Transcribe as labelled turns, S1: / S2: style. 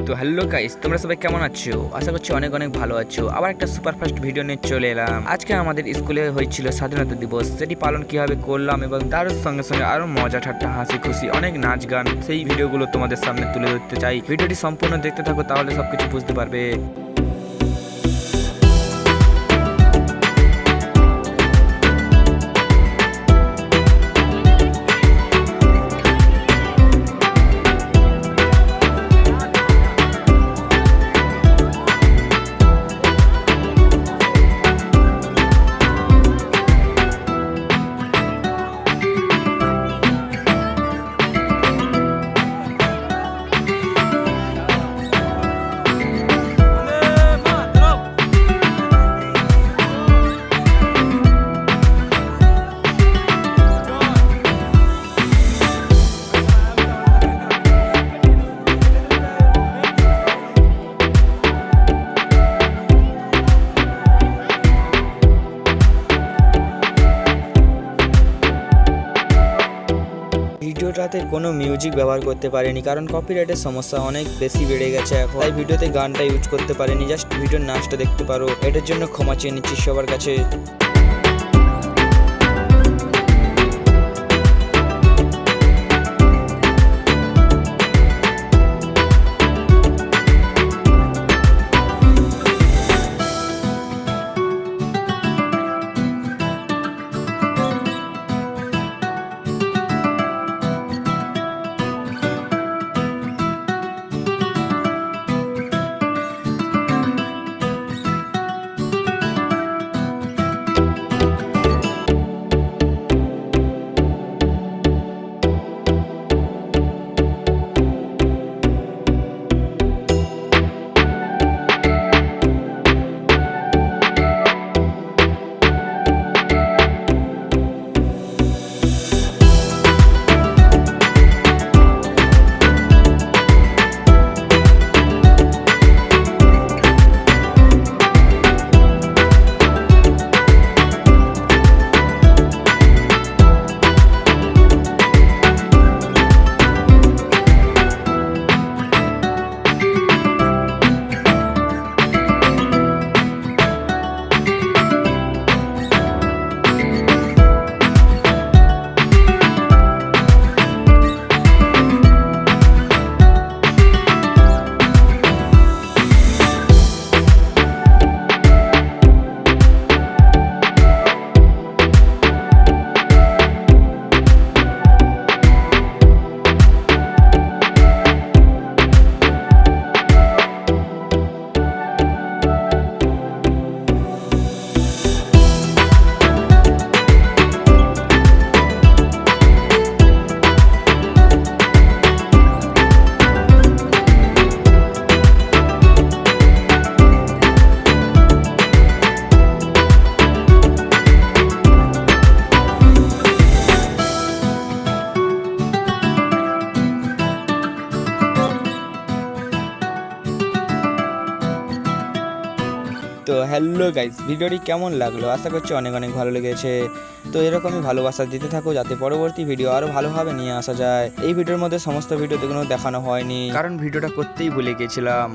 S1: তো hello guys, তোমরা সবাই কেমন আছো? আশা করছি অনেক অনেক ভালো আছো। আবার একটা সুপারফাস্ট ভিডিও নিয়ে চলে এলাম। আজকে আমাদের স্কুলে হয়েছিল স্বাধীনতা দিবস, সেটি পালন কিভাবে করলাম এবং তার সঙ্গে সঙ্গে আরো মজা ঠাট্টা হাসি খুশি অনেক নাচ গান, সেই ভিডিওগুলো তোমাদের সামনে তুলে ধরতে চাই। ভিডিওটি সম্পূর্ণ দেখতে থাকো, তাহলে সবকিছু বুঝতে পারবে। ভিডিওটাতে কোনো মিউজিক ব্যবহার করতে পারিনি, কারণ কপিরাইটের সমস্যা অনেক বেশি বেড়ে গেছে এখন, তাই ভিডিওতে গানটা ইউজ করতে পারিনি। জাস্ট ভিডিওর নাচটা দেখতে পারো, এটার জন্য ক্ষমা চেয়ে নিচ্ছি সবার কাছে। তো হ্যালো গাইস, ভিডিওটি কেমন লাগলো? আশা করছি অনেক অনেক ভালো লেগেছে। তো এরকমই ভালোবাসা দিতে থাকো, যাতে পরবর্তী ভিডিও আরও ভালোভাবে নিয়ে আসা যায়। এই ভিডিওর মধ্যে সমস্ত ভিডিও দেখানো হয়নি, কারণ ভিডিওটা করতেই ভুলে গেছিলাম।